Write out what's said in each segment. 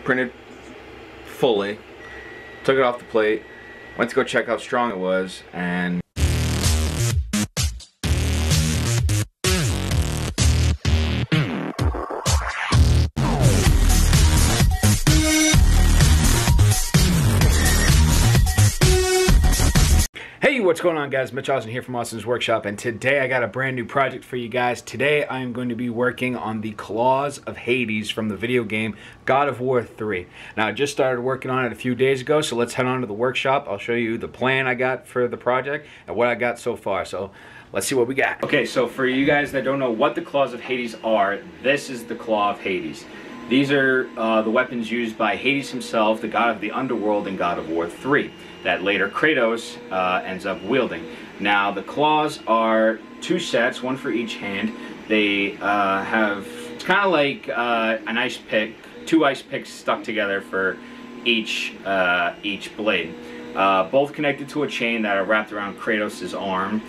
printed fully, took it off the plate, went to go check how strong it was, and hey, what's going on, guys? Mitch Austin here from Austin's Workshop, and today I got a brand new project for you guys. Today I am going to be working on the Claws of Hades from the video game God of War 3. Now, I just started working on it a few days ago, so let's head on to the workshop. I'll show you the plan I got for the project and what I got so far. So let's see what we got. Okay, so for you guys that don't know what the Claws of Hades are, this is the Claw of Hades. These are the weapons used by Hades himself, the god of the underworld in God of War 3, that later Kratos ends up wielding. Now, the claws are two sets, one for each hand. They have, it's kind of like an ice pick, two ice picks stuck together for each blade. Both connected to a chain that are wrapped around Kratos' arm.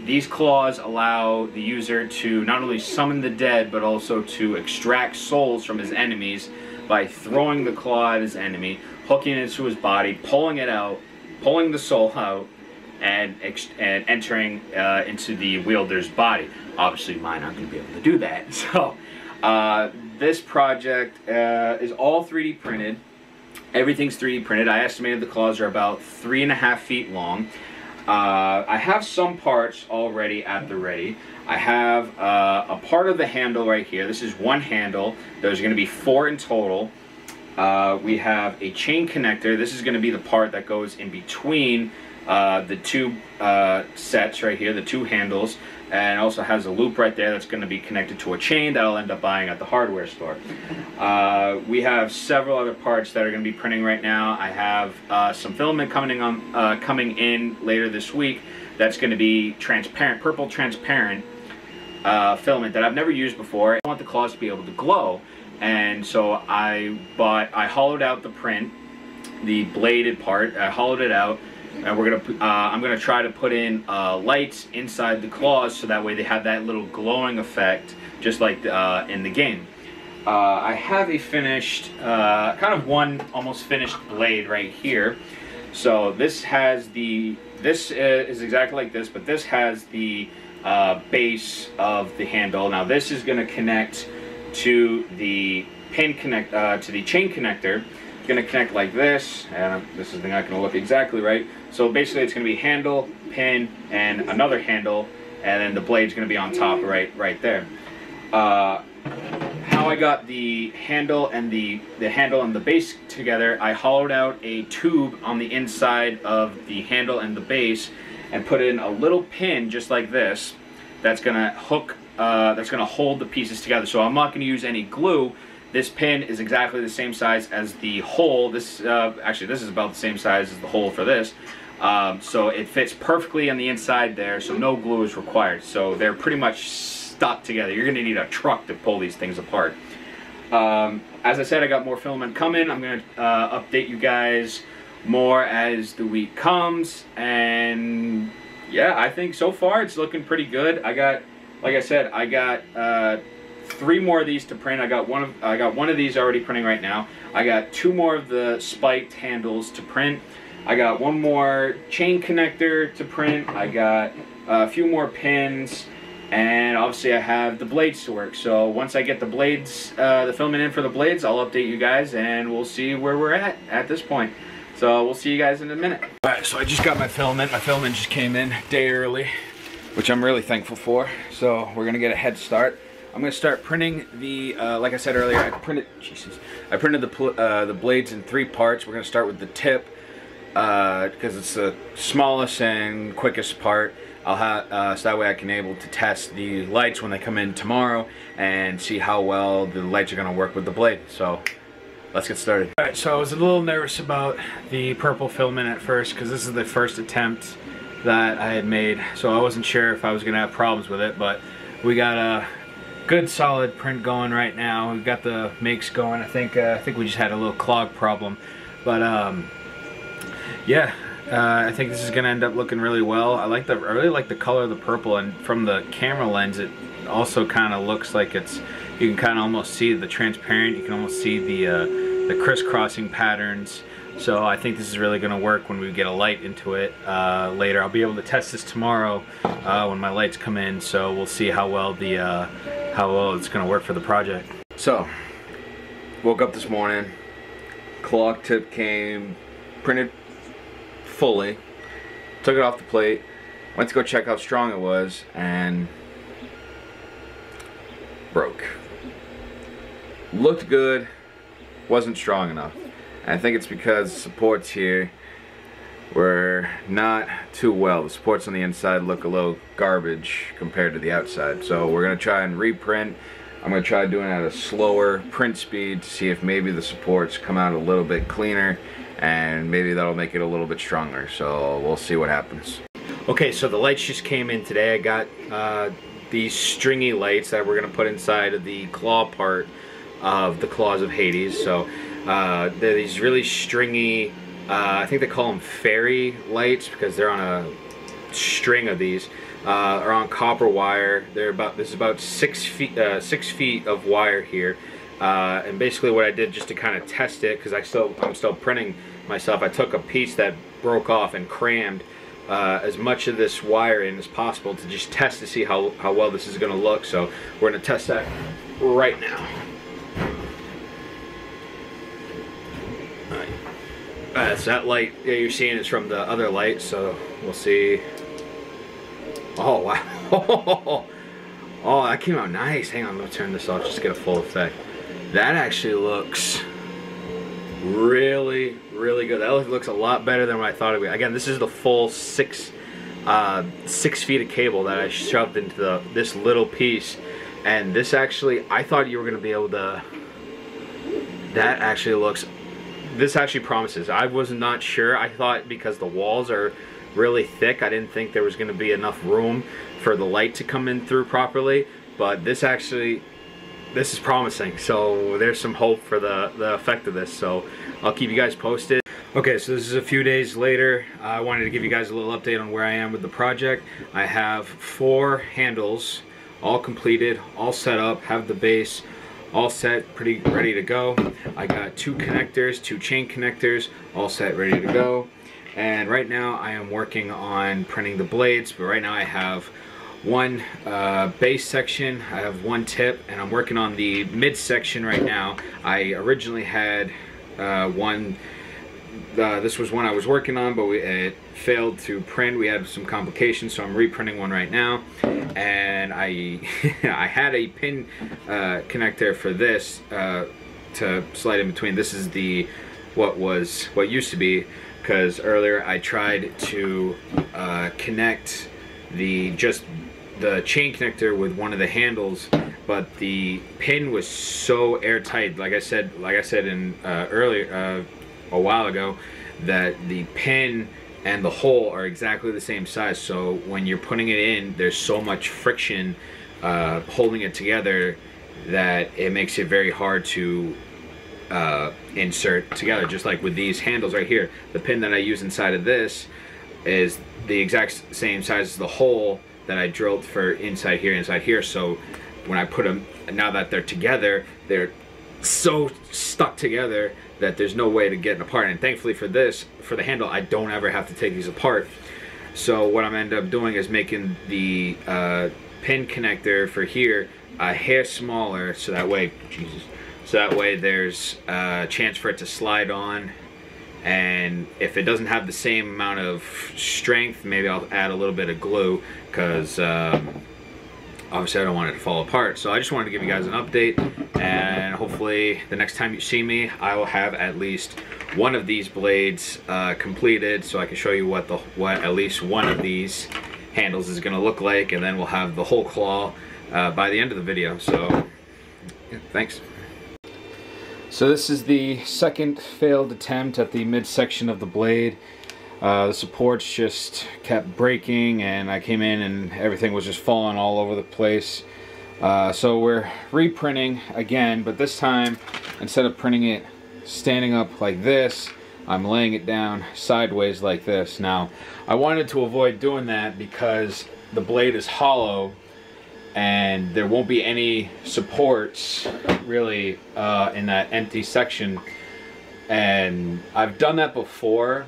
These claws allow the user to not only summon the dead, but also to extract souls from his enemies by throwing the claw at his enemy, hooking it to his body, pulling it out, pulling the soul out, and entering into the wielder's body. Obviously, mine aren't going to be able to do that. So, this project is all 3D printed. Everything's 3D printed. I estimated the claws are about 3.5 feet long. I have some parts already at the ready. I have a part of the handle right here. This is one handle. There's going to be 4 in total. We have a chain connector. This is going to be the part that goes in between the two sets right here, the two handles, and also has a loop right there that's going to be connected to a chain that I'll end up buying at the hardware store. We have several other parts that are going to be printing right now. I have some filament coming in later this week. That's going to be transparent, purple transparent filament that I've never used before. I want the claws to be able to glow, and so I hollowed out the print, the bladed part. I hollowed it out. And I'm gonna try to put in lights inside the claws so that way they have that little glowing effect, just like in the game. I have a finished, kind of one almost finished blade right here. So this has this is exactly like this, but this has the base of the handle. Now this is gonna connect to the to the chain connector. It's going to connect like this, and this is not going to look exactly right. So basically it's going to be handle, pin, and another handle, and then the blade's going to be on top right there. How I got the handle and the base together, I hollowed out a tube on the inside of the handle and the base and put in a little pin just like this that's going to hook, that's going to hold the pieces together. So I'm not going to use any glue. This pin is exactly the same size as the hole. Actually, this is about the same size as the hole for this. So it fits perfectly on the inside there, so no glue is required. So they're pretty much stuck together. You're going to need a truck to pull these things apart. As I said, I got more filament coming. I'm going to update you guys more as the week comes. And yeah, I think so far it's looking pretty good. Like I said, I got 3 more of these to print. I got one of these already printing right now. I got 2 more of the spiked handles to print. I got 1 more chain connector to print. I got a few more pins, and obviously I have the blades to work. So once I get the blades, the filament in for the blades, I'll update you guys, and we'll see where we're at this point. So we'll see you guys in a minute. All right, so I just got my filament. My filament just came in a day early, which I'm really thankful for. So we're gonna get a head start. I'm going to start printing the, like I said earlier, I printed the blades in 3 parts. We're going to start with the tip, because it's the smallest and quickest part. I'll have, so that way I can able to test the lights when they come in tomorrow and see how well the lights are going to work with the blade. So let's get started. Alright, so I was a little nervous about the purple filament at first, because this is the first attempt that I had made. So I wasn't sure if I was going to have problems with it, but we got a good solid print going right now. We've got the makes going. I think we just had a little clog problem, but yeah, I think this is gonna end up looking really well. I really like the color of the purple, and from the camera lens it also kind of looks like it's You can kind of almost see the transparent, you can almost see the crisscrossing patterns. So I think this is really going to work when we get a light into it later. I'll be able to test this tomorrow when my lights come in, so we'll see how well it's going to work for the project. So, woke up this morning, clock tip came, printed fully, took it off the plate, went to go check how strong it was, and broke. Looked good, wasn't strong enough. And I think it's because the supports here were not too well. The supports on the inside look a little garbage compared to the outside. So we're going to try and reprint. I'm going to try doing it at a slower print speed to see if maybe the supports come out a little bit cleaner, and maybe that'll make it a little bit stronger. So we'll see what happens. Okay, so the lights just came in today. I got these stringy lights that we're going to put inside of the claw part of the Claws of Hades. So they're these really stringy, I think they call them fairy lights because they're on a string of these. Are on copper wire. This is about 6 feet of wire here, and basically what I did just to kind of test it, because I'm still printing myself, I took a piece that broke off and crammed as much of this wire in as possible to just test to see how well this is going to look. So we're going to test that right now. Alright, so that light you're seeing is from the other light, so we'll see. Oh wow. Oh, that came out nice. Hang on, let me turn this off just to get a full effect. That actually looks really, really good. That looks a lot better than what I thought it would be. Again, this is the full 6 feet of cable that I shoved into this little piece. And this actually, I thought you were going to be able to, this actually promises. I was not sure. I thought because the walls are really thick, I didn't think there was going to be enough room for the light to come in through properly, but this is promising. So there's some hope for the effect of this, so I'll keep you guys posted. Okay, so this is a few days later. I wanted to give you guys a little update on where I am with the project. I have 4 handles all completed, all set up, have the base all set, pretty ready to go. I got 2 connectors, 2 chain connectors, all set, ready to go. And right now I am working on printing the blades, but right now I have 1 base section, I have 1 tip, and I'm working on the mid section right now. I originally had one, this was one I was working on, but it failed to print. We had some complications, so I'm reprinting one right now. And I had a pin connector for this to slide in between. This is the what used to be, because earlier I tried to connect the chain connector with one of the handles, but the pin was so airtight. Like I said in earlier a while ago, that the pin and the hole are exactly the same size. So when you're putting it in, there's so much friction holding it together that it makes it very hard to insert together. Just like with these handles right here, the pin that I use inside of this is the exact same size as the hole that I drilled for inside here. So when I put them, now that they're together, they're so stuck together that there's no way to get it apart. And thankfully for the handle, I don't ever have to take these apart. So what I'm end up doing is making the pin connector for here a hair smaller, so that way, there's a chance for it to slide on. And if it doesn't have the same amount of strength, maybe I'll add a little bit of glue, because obviously I don't want it to fall apart. So I just wanted to give you guys an update, and hopefully the next time you see me, I will have at least one of these blades completed, so I can show you what at least one of these handles is going to look like, and then we'll have the whole claw by the end of the video. So yeah, thanks. So this is the second failed attempt at the midsection of the blade. The supports just kept breaking, and I came in and everything was just falling all over the place. So we're reprinting again, but this time, instead of printing it standing up like this, I'm laying it down sideways like this. Now, I wanted to avoid doing that because the blade is hollow, and there won't be any supports really in that empty section. And I've done that before,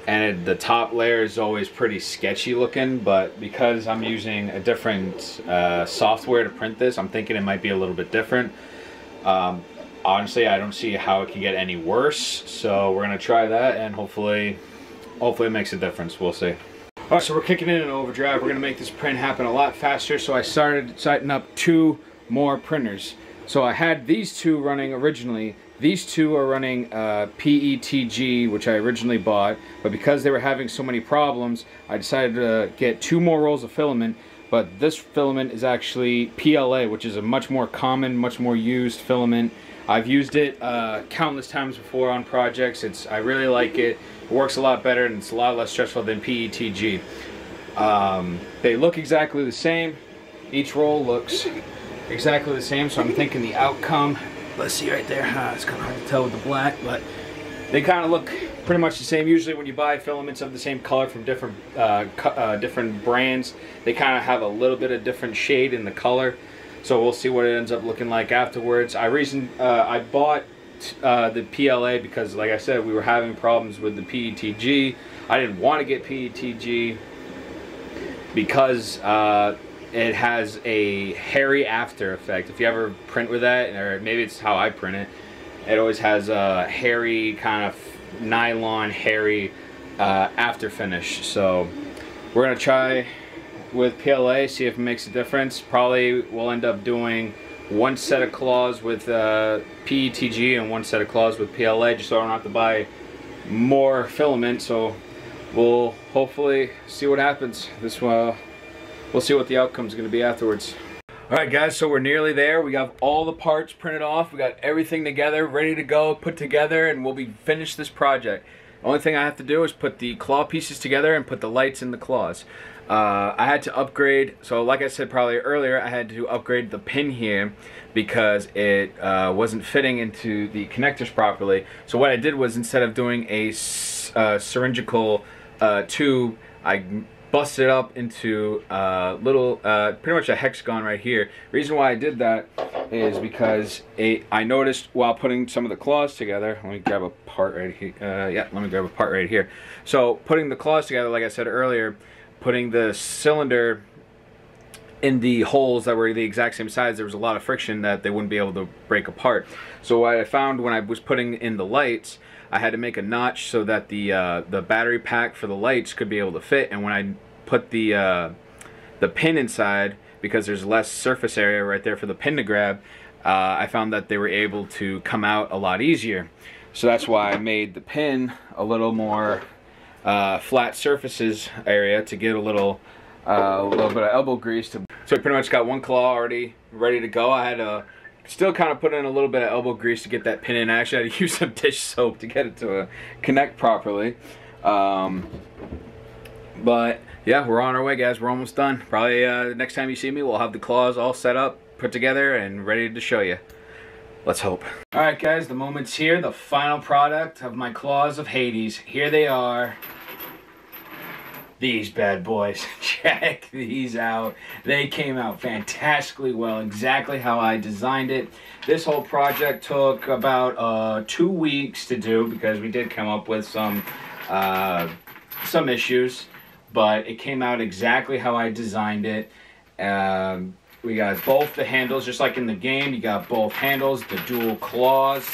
and the top layer is always pretty sketchy looking, but because I'm using a different software to print this, I'm thinking it might be a little bit different. Honestly, I don't see how it can get any worse, so we're gonna try that, and hopefully it makes a difference. We'll see. Alright, so we're kicking in an overdrive. We're gonna make this print happen a lot faster, so I started setting up 2 more printers. So I had these 2 running originally. These 2 are running PETG, which I originally bought, but because they were having so many problems, I decided to get 2 more rolls of filament. But this filament is actually PLA, which is a much more common, much more used filament. I've used it countless times before on projects. I really like it. It works a lot better, and it's a lot less stressful than PETG. They look exactly the same. Each roll looks exactly the same, so I'm thinking the outcome, let's see right there, it's kind of hard to tell with the black, but they kind of look pretty much the same. Usually when you buy filaments of the same color from different brands, they kind of have a little bit of different shade in the color. So we'll see what it ends up looking like afterwards. I bought the PLA because, like I said, we were having problems with the PETG. I didn't want to get PETG because it has a hairy after effect. If you ever print with that, or maybe it's how I print it, it always has a hairy kind of nylon hairy after finish. So we're gonna try with PLA, see if it makes a difference. Probably we'll end up doing 1 set of claws with PETG and 1 set of claws with PLA, just so I don't have to buy more filament. So we'll hopefully see what happens. We'll see what the outcome is going to be afterwards. Alright guys, so we're nearly there. We got all the parts printed off. We got everything together, ready to go, put together, and we'll be finished this project. The only thing I have to do is put the claw pieces together and put the lights in the claws. I had to upgrade, so like I said probably earlier, I had to upgrade the pin here because it wasn't fitting into the connectors properly. So what I did was, instead of doing a syringical tube, I busted up into little, pretty much a hexagon right here. Reason why I did that is because I noticed while putting some of the claws together, let me grab a part right here. Yeah, let me grab a part right here. So putting the claws together, like I said earlier, putting the cylinder in the holes that were the exact same size, there was a lot of friction that they wouldn't be able to break apart. So what I found when I was putting in the lights, I had to make a notch so that the battery pack for the lights could be able to fit. And when I put the pin inside, because there's less surface area right there for the pin to grab, I found that they were able to come out a lot easier. So that's why I made the pin a little more flat surfaces area to get a little bit of elbow grease. So I pretty much got 1 claw already ready to go. I had to still kind of put in a little bit of elbow grease to get that pin in. I actually had to use some dish soap to get it to connect properly. But yeah, we're on our way, guys. We're almost done. Probably next time you see me, we'll have the claws all set up, put together, and ready to show you. Let's hope. Alright guys, the moment's here. The final product of my claws of Hades. Here they are. These bad boys. Check these out. They came out fantastically well, exactly how I designed it. This whole project took about 2 weeks to do because we did come up with some issues, but it came out exactly how I designed it. We got both the handles, just like in the game. You got both handles, the dual claws,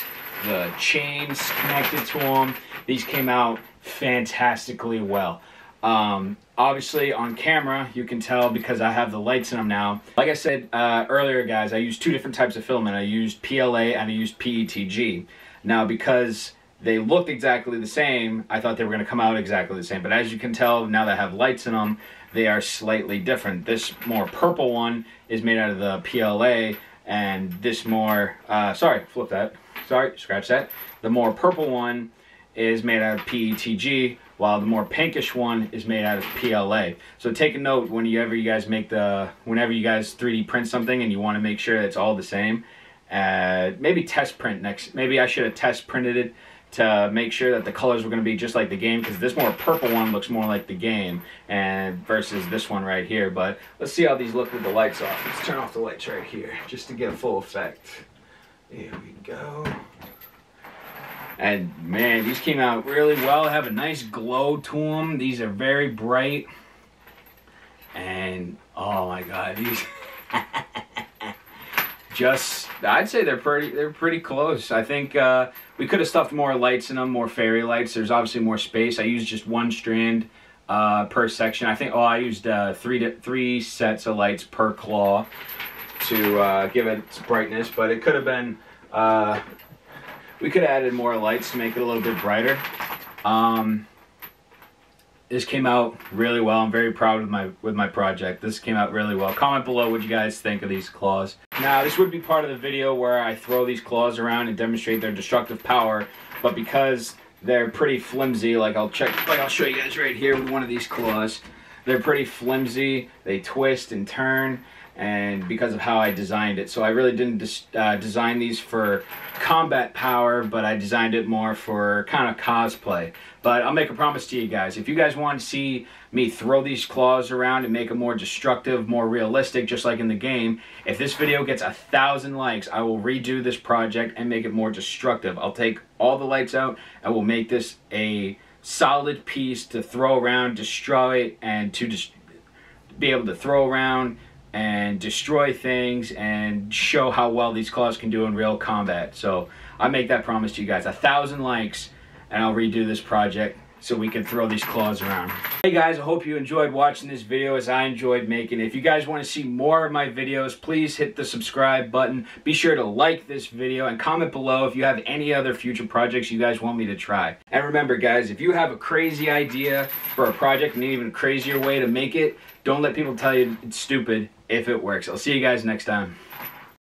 the chains connected to them. These came out fantastically well. Obviously on camera you can tell because I have the lights in them now. Like I said earlier, guys, I used 2 different types of filament. I used PLA and I used PETG. Now because they looked exactly the same, I thought they were going to come out exactly the same, but as you can tell now that I have lights in them, they are slightly different. This more purple one is made out of the PLA, and this more sorry, flip that, sorry, scratch that. The more purple one is made out of PETG, while the more pinkish one is made out of PLA. So take a note whenever you guys 3D print something and you want to make sure it's all the same. Maybe test print next. Maybe I should have test printed it to make sure that the colors were going to be just like the game, because this more purple one looks more like the game and versus this one right here. But let's see how these look with the lights off. Let's turn off the lights right here just to get full effect. Here we go. And man, these came out really well. Have a nice glow to them. These are very bright. And oh my god, these just, I'd say they're pretty close. I think we could have stuffed more lights in them, more fairy lights. There's obviously more space. I used just one strand per section. I think I used three sets of lights per claw to give it its brightness, but it could have been we could have added more lights to make it a little bit brighter. This came out really well. I'm very proud with my project. This came out really well. Comment below what you guys think of these claws. Now, this would be part of the video where I throw these claws around and demonstrate their destructive power, but because they're pretty flimsy, I'll show you guys right here with one of these claws. They're pretty flimsy. They twist and turn, and because of how I designed it. So I really didn't design these for combat power, but I designed it more for kind of cosplay. But I'll make a promise to you guys. If you guys want to see me throw these claws around and make them more destructive, more realistic, just like in the game, if this video gets 1,000 likes, I will redo this project and make it more destructive. I'll take all the lights out and we'll make this a solid piece to throw around, destroy, and to just be able to throw around and destroy things and show how well these claws can do in real combat. So I make that promise to you guys. 1,000 likes and I'll redo this project so we can throw these claws around. Hey guys, I hope you enjoyed watching this video as I enjoyed making it. If you guys want to see more of my videos, please hit the subscribe button. Be sure to like this video and comment below if you have any other future projects you guys want me to try. And remember guys, if you have a crazy idea for a project and an even crazier way to make it, don't let people tell you it's stupid if it works. I'll see you guys next time.